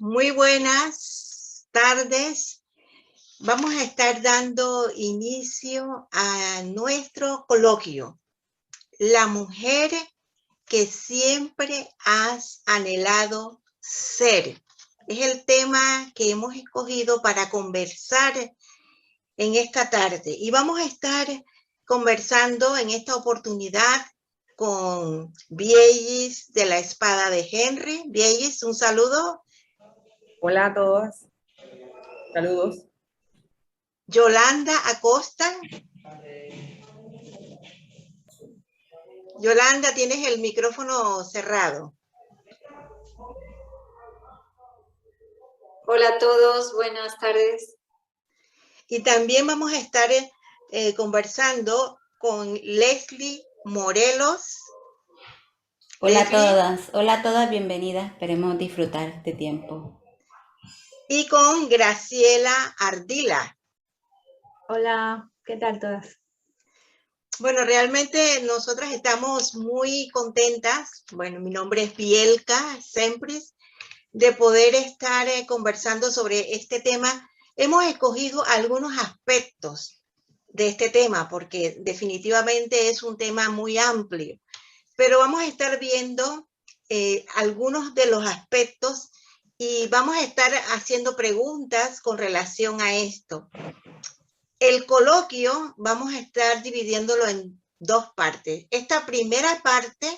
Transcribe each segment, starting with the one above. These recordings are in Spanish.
Muy buenas tardes. Vamos a estar dando inicio a nuestro coloquio. La mujer que siempre has anhelado ser. Es el tema que hemos escogido para conversar en esta tarde. Y vamos a estar conversando en esta oportunidad con Viegis de la Espada de Henry. Viegis, un saludo. Hola a todas, saludos. Yolanda Acosta. Yolanda, tienes el micrófono cerrado. Hola a todos, buenas tardes. Y también vamos a estar conversando con Leslie Morelos. Hola a todas, bienvenidas. Esperemos disfrutar este tiempo. Y con Graciela Ardila. Hola, ¿qué tal todas? Bueno, realmente nosotras estamos muy contentas. Bueno, mi nombre es Bielka Sempris, de poder estar conversando sobre este tema. Hemos escogido algunos aspectos de este tema porque definitivamente es un tema muy amplio, pero vamos a estar viendo algunos de los aspectos y vamos a estar haciendo preguntas con relación a esto. El coloquio vamos a estar dividiéndolo en dos partes. Esta primera parte,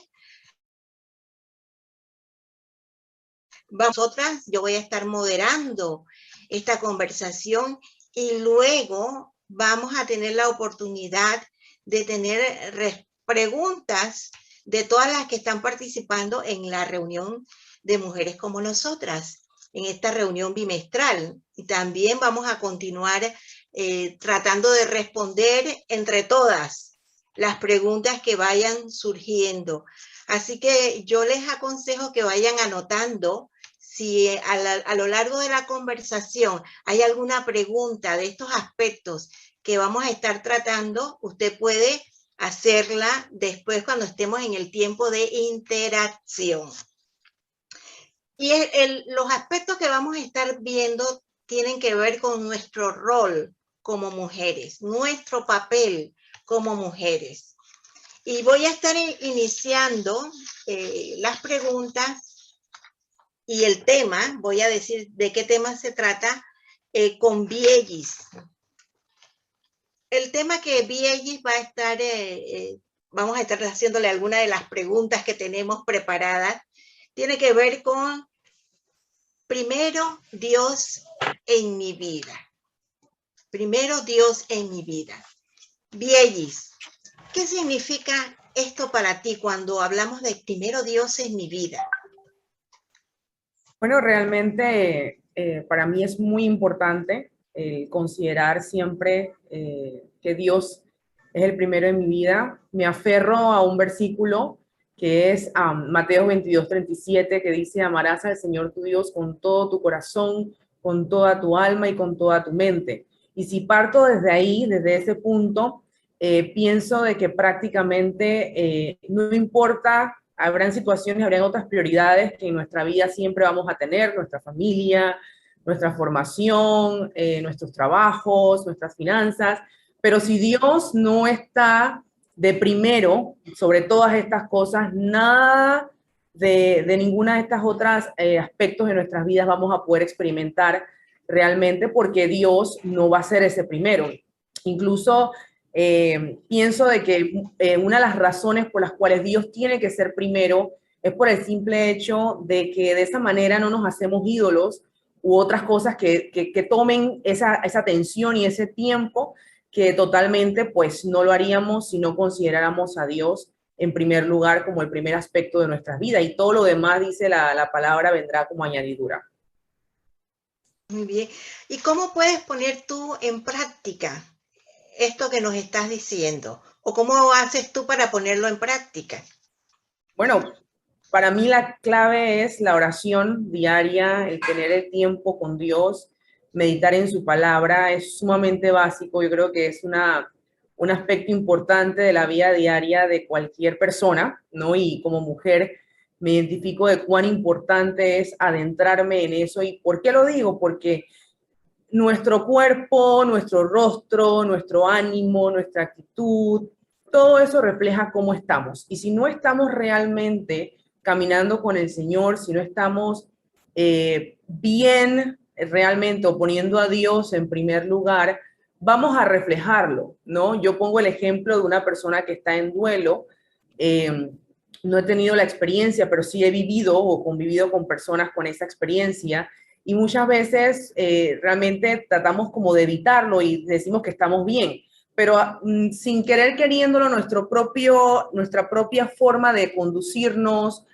yo voy a estar moderando esta conversación y luego vamos a tener la oportunidad de tener preguntas de todas las que están participando en la reunión de mujeres como nosotras, en esta reunión bimestral. Y también vamos a continuar tratando de responder entre todas las preguntas que vayan surgiendo. Así que yo les aconsejo que vayan anotando si a lo largo de la conversación hay alguna pregunta de estos aspectos que vamos a estar tratando, usted puede hacerla después cuando estemos en el tiempo de interacción. Y los aspectos que vamos a estar viendo tienen que ver con nuestro rol como mujeres, nuestro papel como mujeres. Y voy a estar iniciando las preguntas y el tema, voy a decir de qué tema se trata, con Viegis. El tema que Viegis va a estar, vamos a estar haciéndole alguna de las preguntas que tenemos preparadas, tiene que ver con primero Dios en mi vida. Primero Dios en mi vida. Viegis, ¿qué significa esto para ti cuando hablamos de primero Dios en mi vida? Bueno, realmente para mí es muy importante considerar siempre que Dios es el primero en mi vida. Me aferro a un versículo que es Mateo 22:37, que dice: amarás al Señor tu Dios con todo tu corazón, con toda tu alma y con toda tu mente. Y si parto desde ahí, desde ese punto, pienso de que prácticamente no importa. Habrán situaciones, habrán otras prioridades que en nuestra vida siempre vamos a tener: nuestra familia, nuestra formación, nuestros trabajos, nuestras finanzas. Pero si Dios no está de primero sobre todas estas cosas, nada de ninguna de estas otras aspectos de nuestras vidas vamos a poder experimentar realmente, porque Dios no va a ser ese primero. Incluso pienso de que una de las razones por las cuales Dios tiene que ser primero es por el simple hecho de que de esa manera no nos hacemos ídolos u otras cosas que tomen esa atención y ese tiempo, que totalmente pues no lo haríamos si no consideráramos a Dios en primer lugar como el primer aspecto de nuestras vidas, y todo lo demás, dice la palabra, vendrá como añadidura. Muy bien. ¿Y cómo puedes poner tú en práctica esto que nos estás diciendo? ¿O cómo haces tú para ponerlo en práctica? Bueno, para mí la clave es la oración diaria, el tener el tiempo con Dios, meditar en su palabra. Es sumamente básico. Yo creo que es un aspecto importante de la vida diaria de cualquier persona, ¿no? Y como mujer, me identifico de cuán importante es adentrarme en eso. ¿Y por qué lo digo? Porque nuestro cuerpo, nuestro rostro, nuestro ánimo, nuestra actitud, todo eso refleja cómo estamos. Y si no estamos realmente caminando con el Señor, si no estamos bien realmente o poniendo a Dios en primer lugar, vamos a reflejarlo, ¿no? Yo pongo el ejemplo de una persona que está en duelo. No he tenido la experiencia, pero sí he vivido o convivido con personas con esa experiencia y muchas veces realmente tratamos como de evitarlo y decimos que estamos bien, pero sin querer queriéndolo, nuestra propia forma de conducirnos,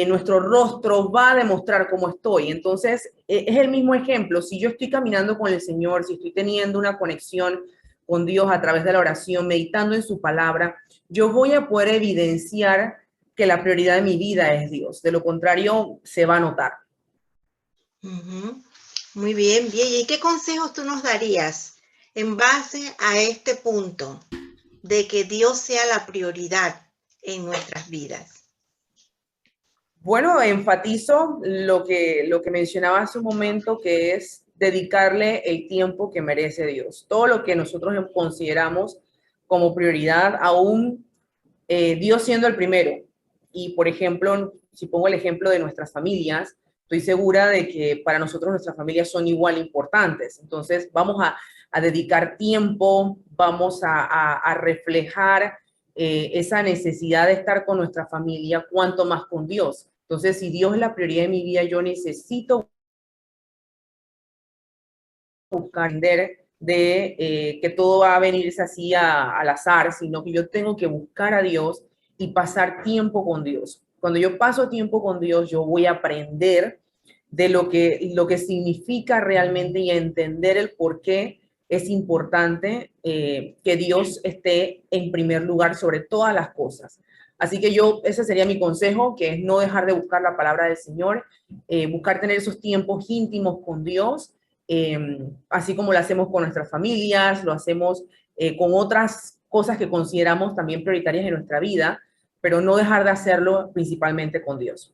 nuestro rostro va a demostrar cómo estoy. Entonces, es el mismo ejemplo. Si yo estoy caminando con el Señor, si estoy teniendo una conexión con Dios a través de la oración, meditando en su palabra, yo voy a poder evidenciar que la prioridad de mi vida es Dios. De lo contrario, se va a notar. Ujú. Muy bien, bien. ¿Y qué consejos tú nos darías en base a este punto de que Dios sea la prioridad en nuestras vidas? Bueno, enfatizo lo que mencionaba hace un momento, que es dedicarle el tiempo que merece Dios. Todo lo que nosotros consideramos como prioridad, aún Dios siendo el primero. Y, por ejemplo, si pongo el ejemplo de nuestras familias, estoy segura de que para nosotros nuestras familias son igual importantes. Entonces, vamos a dedicar tiempo, vamos a reflejar esa necesidad de estar con nuestra familia, cuanto más con Dios. Entonces, si Dios es la prioridad de mi vida, yo necesito buscar que todo va a venirse así al azar, sino que yo tengo que buscar a Dios y pasar tiempo con Dios. Cuando yo paso tiempo con Dios, yo voy a aprender de lo que significa realmente y a entender el por qué es importante que Dios esté en primer lugar sobre todas las cosas. Así que ese sería mi consejo, que es no dejar de buscar la palabra del Señor, buscar tener esos tiempos íntimos con Dios, así como lo hacemos con nuestras familias, lo hacemos con otras cosas que consideramos también prioritarias en nuestra vida, pero no dejar de hacerlo principalmente con Dios.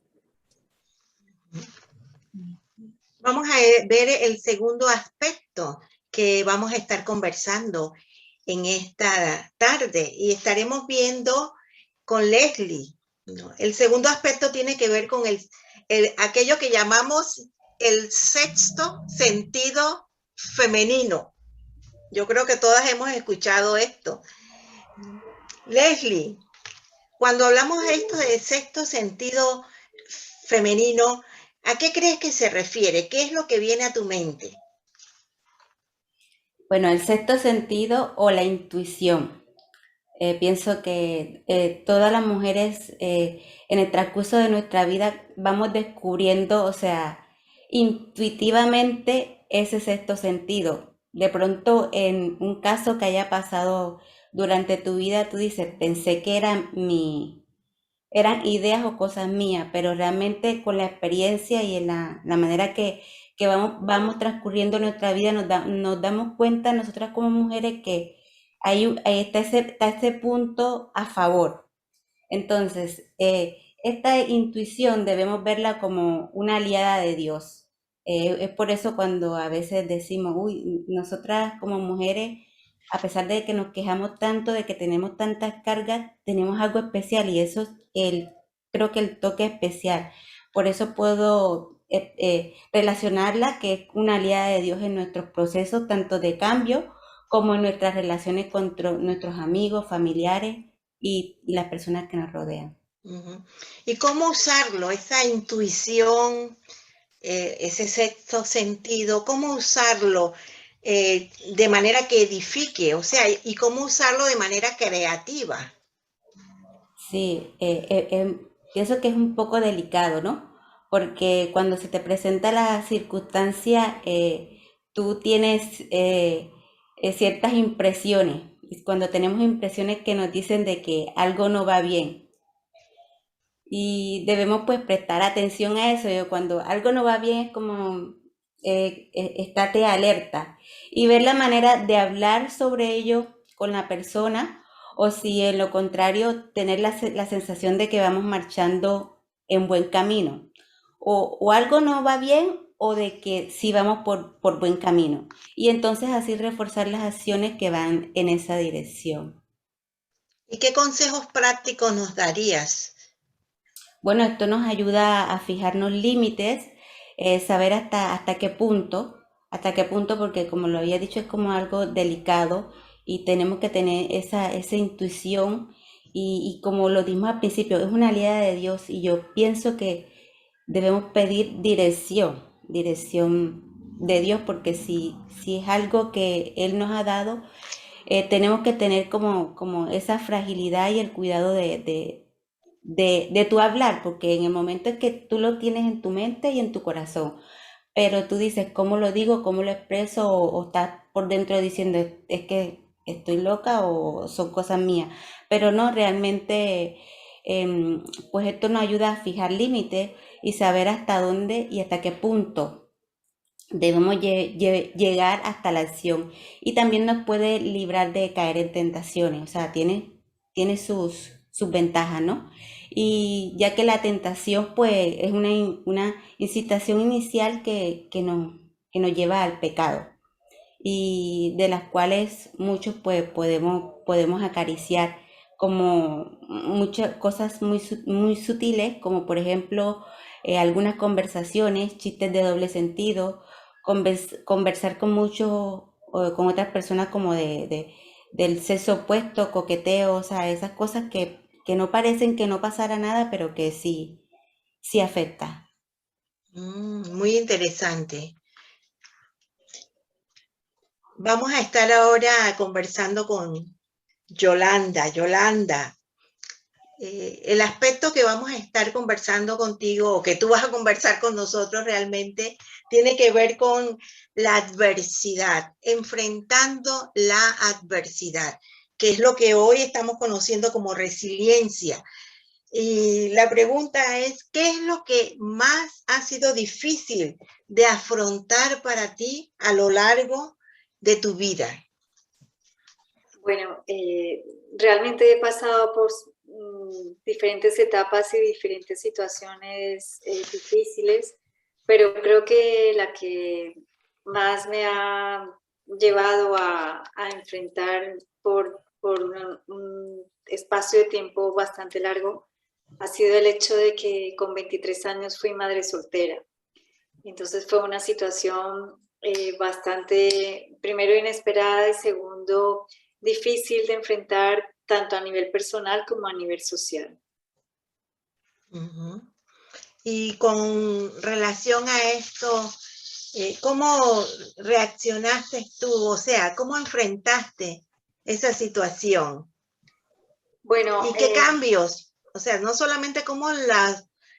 Vamos a ver el segundo aspecto que vamos a estar conversando en esta tarde y estaremos viendo con Leslie, ¿no? El segundo aspecto tiene que ver con aquello que llamamos el sexto sentido femenino. Yo creo que todas hemos escuchado esto. Leslie, cuando hablamos de esto de sexto sentido femenino, ¿a qué crees que se refiere? ¿Qué es lo que viene a tu mente? Bueno, el sexto sentido o la intuición. Pienso que todas las mujeres en el transcurso de nuestra vida vamos descubriendo, o sea, intuitivamente ese sexto sentido. De pronto, en un caso que haya pasado durante tu vida, tú dices, pensé que eran ideas o cosas mías, pero realmente con la experiencia y en la manera que vamos transcurriendo nuestra vida, nos damos cuenta nosotras como mujeres que ahí está ese punto a favor. Entonces, esta intuición debemos verla como una aliada de Dios. Es por eso cuando a veces decimos, uy, nosotras como mujeres, a pesar de que nos quejamos tanto, de que tenemos tantas cargas, tenemos algo especial y eso es creo que el toque especial. Por eso puedo relacionarla, que es una aliada de Dios en nuestros procesos, tanto de cambio como en nuestras relaciones con nuestros amigos, familiares y las personas que nos rodean. Uh-huh. ¿Y cómo usarlo, esa intuición, ese sexto sentido, cómo usarlo de manera que edifique, o sea, y cómo usarlo de manera creativa? Sí, pienso que es un poco delicado, ¿no? Porque cuando se te presenta la circunstancia, tú tienes ciertas impresiones. Y cuando tenemos impresiones que nos dicen de que algo no va bien. Y debemos pues prestar atención a eso. Cuando algo no va bien es como estate alerta y ver la manera de hablar sobre ello con la persona, o si en lo contrario tener la sensación de que vamos marchando en buen camino. O algo no va bien o de que sí vamos por buen camino. Y entonces así reforzar las acciones que van en esa dirección. ¿Y qué consejos prácticos nos darías? Bueno, esto nos ayuda a fijarnos límites, saber hasta hasta qué punto, porque como lo había dicho, es como algo delicado y tenemos que tener esa intuición y como lo dijimos al principio, es una aliada de Dios y yo pienso que debemos pedir dirección de Dios, porque si es algo que Él nos ha dado, tenemos que tener como esa fragilidad y el cuidado de tu hablar, porque en el momento en que tú lo tienes en tu mente y en tu corazón, pero tú dices, ¿cómo lo digo? ¿Cómo lo expreso? O estás por dentro diciendo, es que estoy loca o son cosas mías. Pero no, realmente, pues esto nos ayuda a fijar límites y saber hasta dónde y hasta qué punto debemos llegar hasta la acción. Y también nos puede librar de caer en tentaciones, o sea, tiene sus ventajas, ¿no? Y ya que la tentación, pues, es una incitación inicial que nos lleva al pecado y de las cuales muchos, pues, podemos acariciar como muchas cosas muy sutiles, como por ejemplo, algunas conversaciones, chistes de doble sentido, conversar con con otras personas como del sexo opuesto, coqueteo, o sea, esas cosas que no parecen que no pasara nada, pero que sí afecta. Muy interesante. Vamos a estar ahora conversando con Yolanda. Yolanda, el aspecto que vamos a estar conversando contigo o que tú vas a conversar con nosotros realmente tiene que ver con la adversidad, enfrentando la adversidad, que es lo que hoy estamos conociendo como resiliencia. Y la pregunta es, ¿qué es lo que más ha sido difícil de afrontar para ti a lo largo de tu vida? Bueno, realmente he pasado por diferentes etapas y diferentes situaciones difíciles, pero creo que la que más me ha llevado a enfrentar por un espacio de tiempo bastante largo ha sido el hecho de que con 23 años fui madre soltera. Entonces fue una situación bastante, primero inesperada y segundo, difícil de enfrentar tanto a nivel personal como a nivel social. Uh-huh. Y con relación a esto, ¿cómo reaccionaste tú? O sea, ¿cómo enfrentaste esa situación? Bueno, ¿Y qué cambios? O sea, no solamente cómo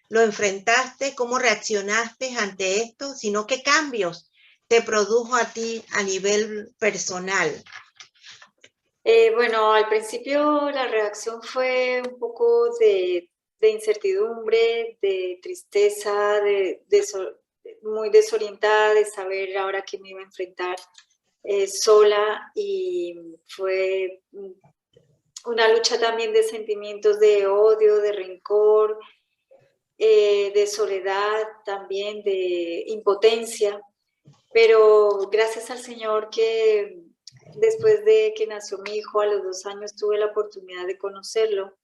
lo enfrentaste, cómo reaccionaste ante esto, sino qué cambios te produjo a ti a nivel personal. Bueno, al principio la reacción fue un poco de incertidumbre, de tristeza, muy desorientada de saber ahora que me iba a enfrentar sola, y fue una lucha también de sentimientos de odio, de rencor, de soledad, también de impotencia, pero gracias al Señor que después de que nació mi hijo, a los 2 años tuve la oportunidad de conocerlo,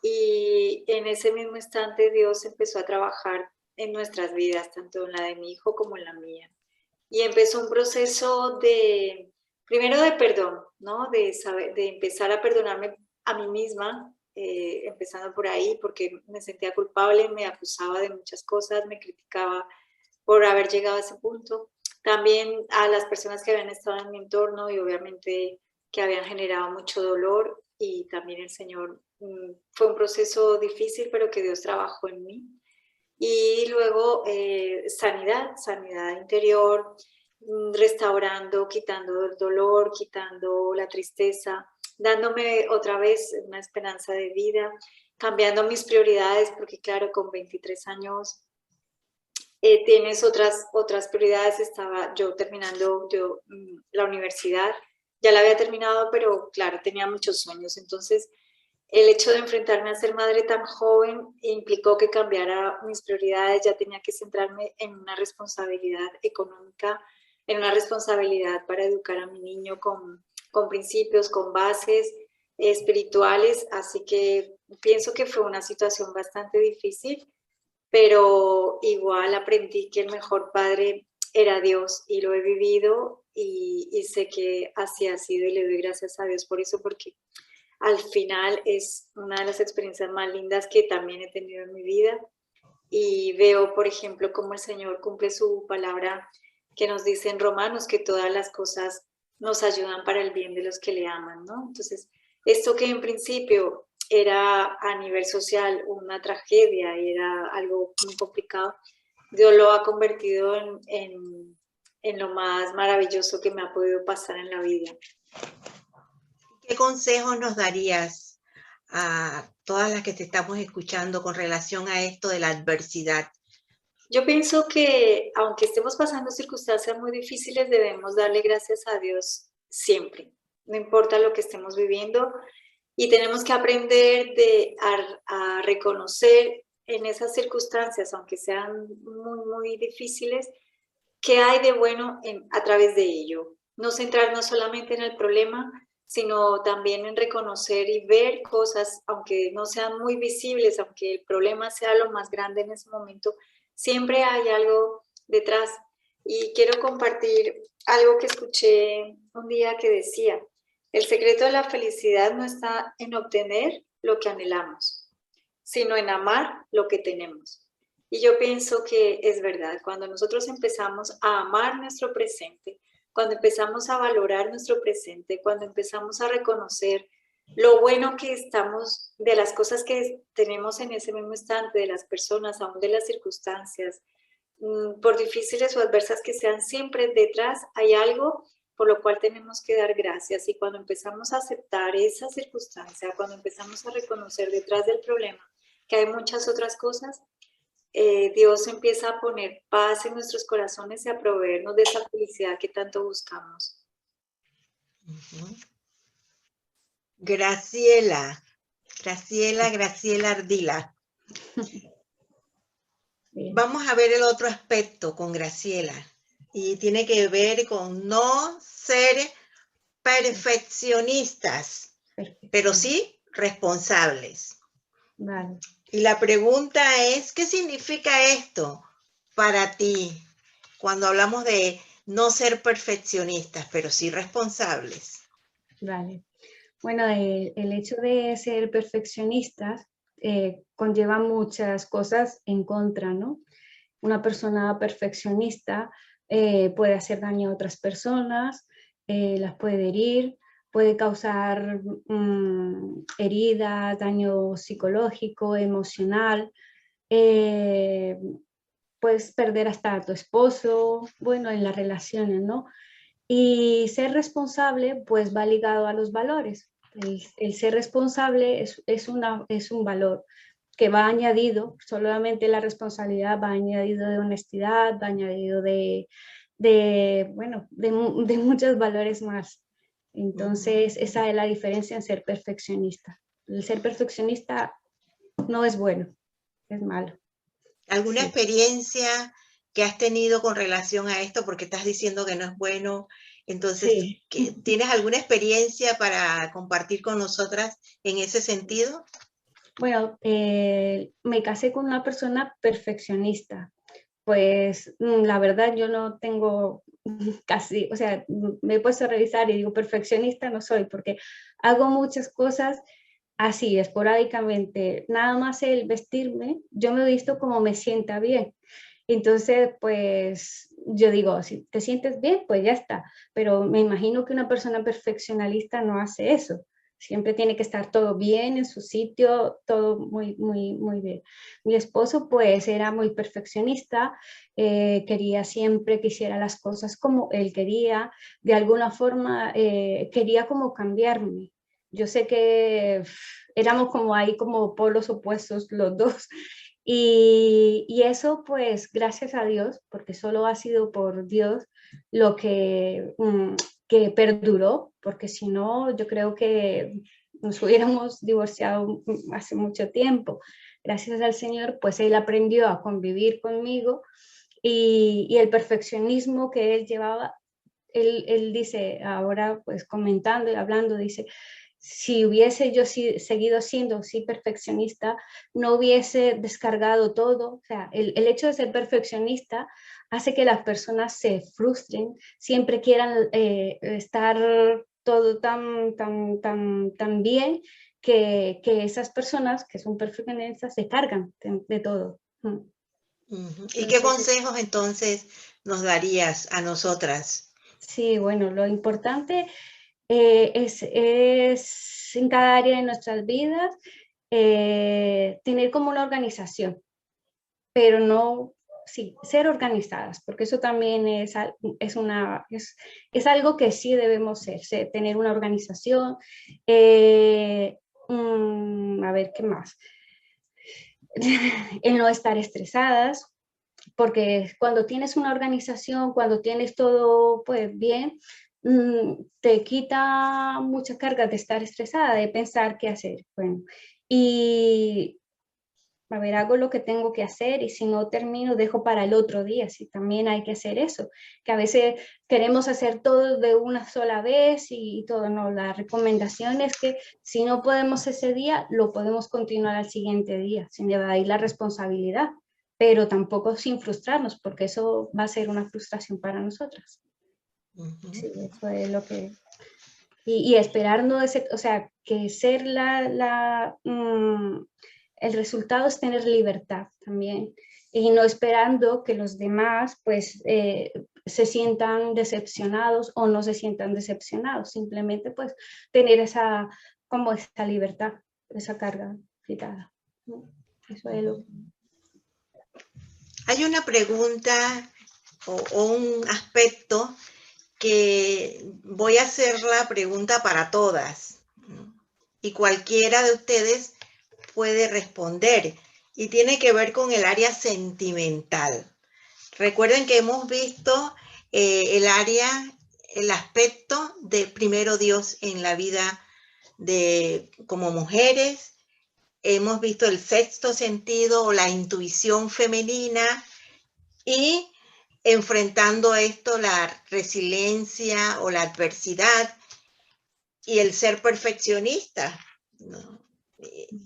y en ese mismo instante Dios empezó a trabajar en nuestras vidas, tanto en la de mi hijo como en la mía. Y empezó un proceso primero de perdón, ¿no? De empezar a perdonarme a mí misma, empezando por ahí, porque me sentía culpable, me acusaba de muchas cosas, me criticaba por haber llegado a ese punto. También a las personas que habían estado en mi entorno y obviamente que habían generado mucho dolor, y también el Señor, fue un proceso difícil, pero que Dios trabajó en mí. Y luego sanidad interior, restaurando, quitando el dolor, quitando la tristeza, dándome otra vez una esperanza de vida, cambiando mis prioridades, porque claro, con 23 años tienes otras prioridades. Estaba yo terminando la universidad, ya la había terminado, pero claro, tenía muchos sueños. Entonces El hecho de enfrentarme a ser madre tan joven implicó que cambiara mis prioridades, ya tenía que centrarme en una responsabilidad económica, en una responsabilidad para educar a mi niño con principios, con bases espirituales, así que pienso que fue una situación bastante difícil, pero igual aprendí que el mejor padre era Dios y lo he vivido y sé que así ha sido y le doy gracias a Dios por eso, porque al final es una de las experiencias más lindas que también he tenido en mi vida y veo, por ejemplo, cómo el Señor cumple su palabra que nos dice en Romanos que todas las cosas nos ayudan para el bien de los que le aman, ¿no? Entonces, esto que en principio era a nivel social una tragedia y era algo muy complicado, Dios lo ha convertido en lo más maravilloso que me ha podido pasar en la vida. ¿Qué consejos nos darías a todas las que te estamos escuchando con relación a esto de la adversidad? Yo pienso que aunque estemos pasando circunstancias muy difíciles, debemos darle gracias a Dios siempre, no importa lo que estemos viviendo, y tenemos que aprender a reconocer en esas circunstancias, aunque sean muy, muy difíciles, qué hay de bueno a través de ello. No centrarnos solamente en el problema, sino también en reconocer y ver cosas, aunque no sean muy visibles, aunque el problema sea lo más grande en ese momento, siempre hay algo detrás. Y quiero compartir algo que escuché un día que decía, el secreto de la felicidad no está en obtener lo que anhelamos, sino en amar lo que tenemos. Y yo pienso que es verdad, cuando nosotros empezamos a amar nuestro presente, cuando empezamos a valorar nuestro presente, cuando empezamos a reconocer lo bueno que estamos, de las cosas que tenemos en ese mismo instante, de las personas, aún de las circunstancias, por difíciles o adversas que sean, siempre detrás hay algo por lo cual tenemos que dar gracias. Y cuando empezamos a aceptar esa circunstancia, cuando empezamos a reconocer detrás del problema que hay muchas otras cosas, Dios empieza a poner paz en nuestros corazones y a proveernos de esa felicidad que tanto buscamos. Graciela Ardila. Bien. Vamos a ver el otro aspecto con Graciela y tiene que ver con no ser perfeccionistas, Perfecto. pero sí responsables. Vale. Y la pregunta es, ¿qué significa esto para ti cuando hablamos de no ser perfeccionistas, pero sí responsables? Vale. Bueno, el hecho de ser perfeccionistas conlleva muchas cosas en contra, ¿no? Una persona perfeccionista puede hacer daño a otras personas, las puede herir, puede causar heridas, daño psicológico, emocional, puedes perder hasta a tu esposo, bueno, en las relaciones, ¿no? Y ser responsable, pues va ligado a los valores. El ser responsable es un valor que va añadido, solamente la responsabilidad va añadido de honestidad, va añadido de muchos valores más. Entonces, esa es la diferencia en ser perfeccionista. El ser perfeccionista no es bueno, es malo. ¿Alguna Sí. experiencia que has tenido con relación a esto? Porque estás diciendo que no es bueno. Entonces, Sí. ¿tienes alguna experiencia para compartir con nosotras en ese sentido? Bueno, me casé con una persona perfeccionista. Pues la verdad yo no tengo casi, o sea, me he puesto a revisar y digo, perfeccionista no soy, porque hago muchas cosas así, esporádicamente. Nada más el vestirme, yo me he visto como me sienta bien. Entonces, pues yo digo, si te sientes bien, pues ya está. Pero me imagino que una persona perfeccionalista no hace eso. Siempre tiene que estar todo bien en su sitio, todo muy, muy, muy bien. Mi esposo, pues, era muy perfeccionista, quería siempre que hiciera las cosas como él quería. De alguna forma, quería como cambiarme. Yo sé que éramos como ahí, como polos opuestos los dos. Y eso, pues, gracias a Dios, porque solo ha sido por Dios lo que perduró, porque si no, yo creo que nos hubiéramos divorciado hace mucho tiempo. Gracias al Señor, pues él aprendió a convivir conmigo y el perfeccionismo que él llevaba, él dice, ahora pues comentando y hablando, dice, si hubiese yo seguido siendo perfeccionista, no hubiese descargado todo. O sea, el hecho de ser perfeccionista hace que las personas se frustren, siempre quieran estar todo tan bien, que esas personas que son perfeccionistas se cargan de todo. ¿Y qué consejos entonces nos darías a nosotras? Sí, bueno, lo importante es en cada área de nuestras vidas tener como una organización, pero no, sí, ser organizadas, porque eso también es algo que sí debemos ser, tener una organización. A ver, ¿qué más? El no estar estresadas, porque cuando tienes una organización, cuando tienes todo pues bien, te quita mucha carga de estar estresada, de pensar qué hacer. Bueno, y a ver, hago lo que tengo que hacer y si no termino, dejo para el otro día. Sí, también hay que hacer eso, que a veces queremos hacer todo de una sola vez y todo. No, la recomendación es que si no podemos ese día, lo podemos continuar al siguiente día, sin llevar ahí la responsabilidad, pero tampoco sin frustrarnos, porque eso va a ser una frustración para nosotras. Sí, eso es lo que... Y esperar no de ser, o sea, que ser el resultado es tener libertad también y no esperando que los demás pues se sientan decepcionados o no se sientan decepcionados, simplemente pues tener esa libertad, esa carga quitada. Eso es lo... Hay una pregunta o un aspecto que voy a hacer la pregunta para todas y cualquiera de ustedes puede responder y tiene que ver con el área sentimental. Recuerden que hemos visto el aspecto de primero Dios en la vida como mujeres. Hemos visto el sexto sentido o la intuición femenina y enfrentando esto la resiliencia o la adversidad y el ser perfeccionista, ¿no?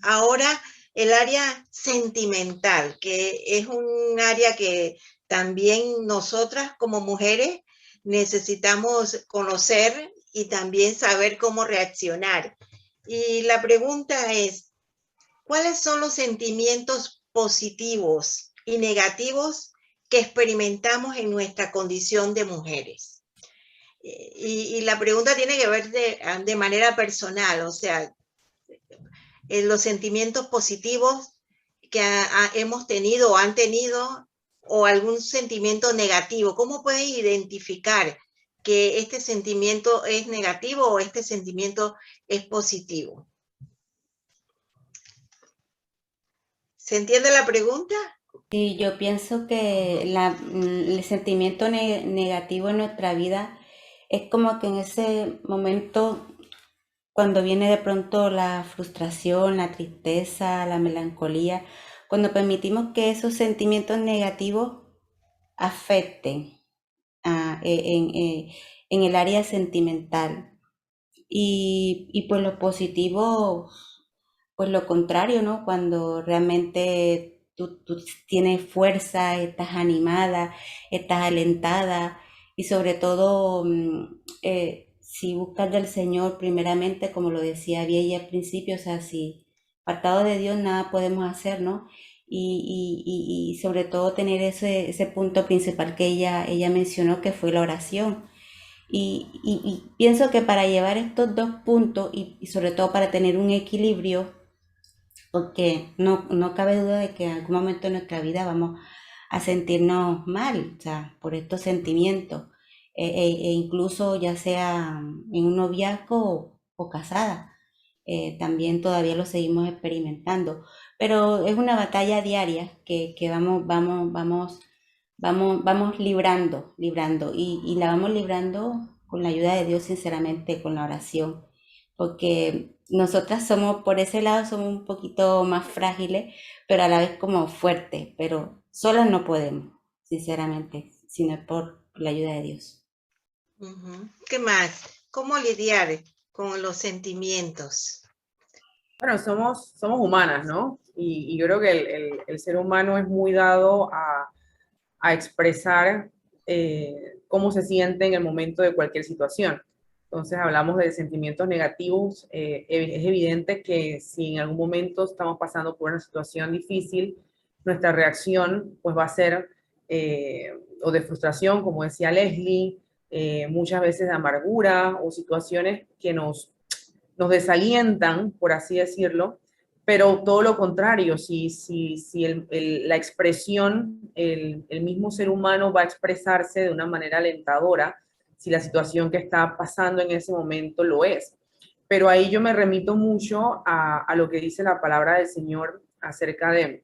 Ahora el área sentimental, que es un área que también nosotras como mujeres necesitamos conocer y también saber cómo reaccionar. Y la pregunta es, ¿cuáles son los sentimientos positivos y negativos que experimentamos en nuestra condición de mujeres? Y la pregunta tiene que ver de manera personal, o sea, los sentimientos positivos que hemos tenido o han tenido o algún sentimiento negativo. ¿Cómo pueden identificar que este sentimiento es negativo o este sentimiento es positivo? ¿Se entiende la pregunta? Sí, yo pienso que el sentimiento negativo en nuestra vida es como que en ese momento, cuando viene de pronto la frustración, la tristeza, la melancolía, cuando permitimos que esos sentimientos negativos afecten en el área sentimental. Y pues lo positivo, pues lo contrario, ¿no? Cuando realmente tú tienes fuerza, estás animada, estás alentada y sobre todo si buscas del Señor primeramente, como lo decía Biella al principio, o sea, si apartado de Dios nada podemos hacer, ¿no? Y sobre todo tener ese punto principal que ella mencionó, que fue la oración. Y pienso que para llevar estos dos puntos y sobre todo para tener un equilibrio, porque no cabe duda de que en algún momento de nuestra vida vamos a sentirnos mal, o sea, por estos sentimientos, incluso ya sea en un noviazgo o casada, también todavía lo seguimos experimentando, pero es una batalla diaria que vamos librando y la vamos librando con la ayuda de Dios, sinceramente, con la oración, porque nosotras somos, por ese lado, somos un poquito más frágiles, pero a la vez como fuertes, pero solas no podemos, sinceramente, si no es por la ayuda de Dios. Ujú. ¿Qué más? ¿Cómo lidiar con los sentimientos? Bueno, somos humanas, ¿no? Y yo creo que el ser humano es muy dado a expresar cómo se siente en el momento de cualquier situación. Entonces hablamos de sentimientos negativos. Es evidente que si en algún momento estamos pasando por una situación difícil, nuestra reacción pues va a ser o de frustración, como decía Leslie, muchas veces de amargura o situaciones que nos desalientan, por así decirlo, pero todo lo contrario, si la expresión, el mismo ser humano va a expresarse de una manera alentadora, si la situación que está pasando en ese momento lo es. Pero ahí yo me remito mucho a lo que dice la palabra del Señor acerca de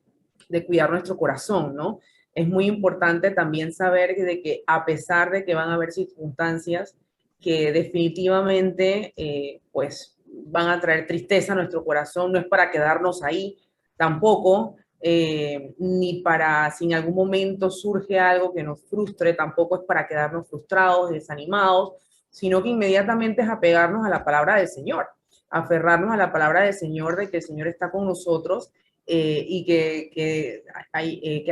cuidar nuestro corazón, ¿no? Es muy importante también saber de que a pesar de que van a haber circunstancias que definitivamente, pues, van a traer tristeza a nuestro corazón, no es para quedarnos ahí tampoco, ni para si en algún momento surge algo que nos frustre, tampoco es para quedarnos frustrados, desanimados, sino que inmediatamente es apegarnos a la palabra del Señor, aferrarnos a la palabra del Señor, de que el Señor está con nosotros y que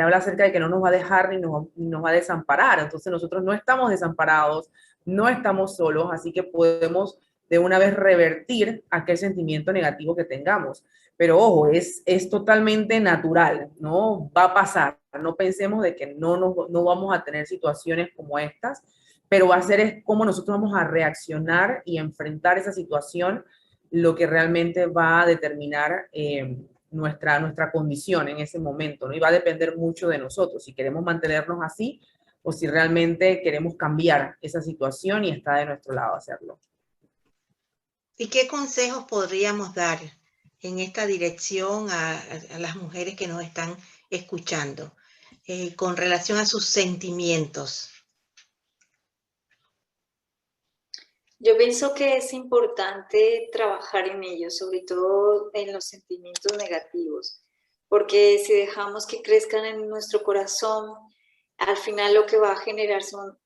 habla acerca de que no nos va a dejar ni nos va a desamparar. Entonces nosotros no estamos desamparados, no estamos solos, así que podemos de una vez revertir aquel sentimiento negativo que tengamos. Pero ojo, es totalmente natural, ¿no? Va a pasar. No pensemos de que no vamos a tener situaciones como estas, pero va a ser es cómo nosotros vamos a reaccionar y enfrentar esa situación lo que realmente va a determinar nuestra condición en ese momento, ¿no? Y va a depender mucho de nosotros, si queremos mantenernos así o si realmente queremos cambiar esa situación y está de nuestro lado hacerlo. ¿Y qué consejos podríamos dar en esta dirección a las mujeres que nos están escuchando con relación a sus sentimientos? Yo pienso que es importante trabajar en ellos, sobre todo en los sentimientos negativos, porque si dejamos que crezcan en nuestro corazón, al final lo que va a generar son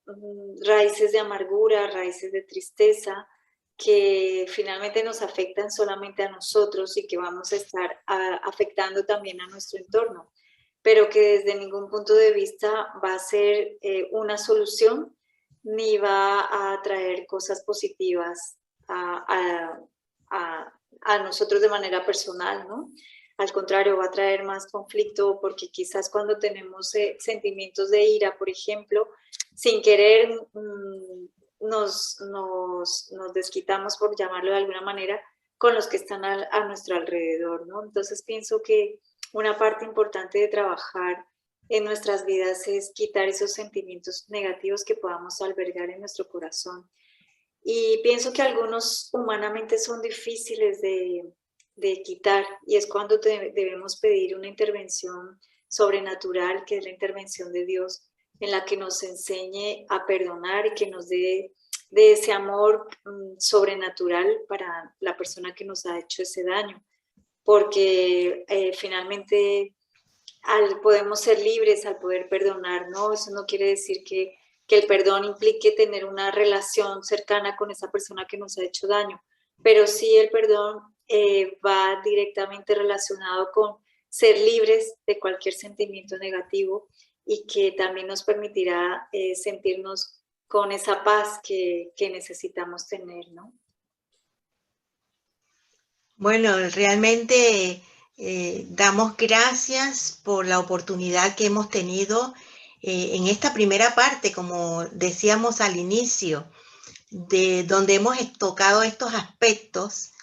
raíces de amargura, raíces de tristeza, que finalmente nos afectan solamente a nosotros y que vamos a estar afectando también a nuestro entorno, pero que desde ningún punto de vista va a ser una solución ni va a traer cosas positivas a nosotros de manera personal, ¿no? Al contrario, va a traer más conflicto porque quizás cuando tenemos sentimientos de ira, por ejemplo, sin querer nos desquitamos, por llamarlo de alguna manera, con los que están a nuestro alrededor, ¿no? Entonces pienso que una parte importante de trabajar en nuestras vidas es quitar esos sentimientos negativos que podamos albergar en nuestro corazón. Y pienso que algunos humanamente son difíciles de quitar y es cuando debemos pedir una intervención sobrenatural, que es la intervención de Dios, en la que nos enseñe a perdonar y que nos dé de ese amor sobrenatural para la persona que nos ha hecho ese daño. Porque finalmente podemos ser libres al poder perdonar, ¿no? Eso no quiere decir que el perdón implique tener una relación cercana con esa persona que nos ha hecho daño, pero sí el perdón va directamente relacionado con ser libres de cualquier sentimiento negativo y que también nos permitirá sentirnos con esa paz que necesitamos tener, ¿no? Bueno, realmente damos gracias por la oportunidad que hemos tenido en esta primera parte, como decíamos al inicio, de donde hemos tocado estos aspectos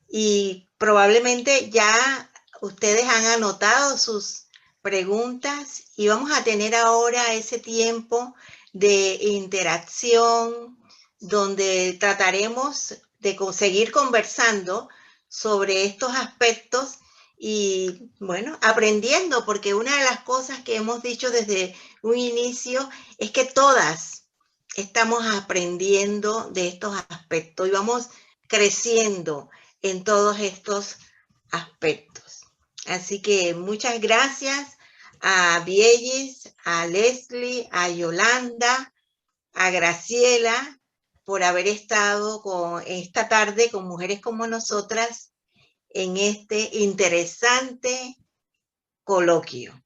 y probablemente ya ustedes han anotado sus preguntas y vamos a tener ahora ese tiempo de interacción donde trataremos de seguir conversando sobre estos aspectos y bueno, aprendiendo, porque una de las cosas que hemos dicho desde un inicio es que todas estamos aprendiendo de estos aspectos y vamos creciendo en todos estos aspectos. Así que muchas gracias a Biellis, a Leslie, a Yolanda, a Graciela, por haber estado esta tarde con mujeres como nosotras en este interesante coloquio.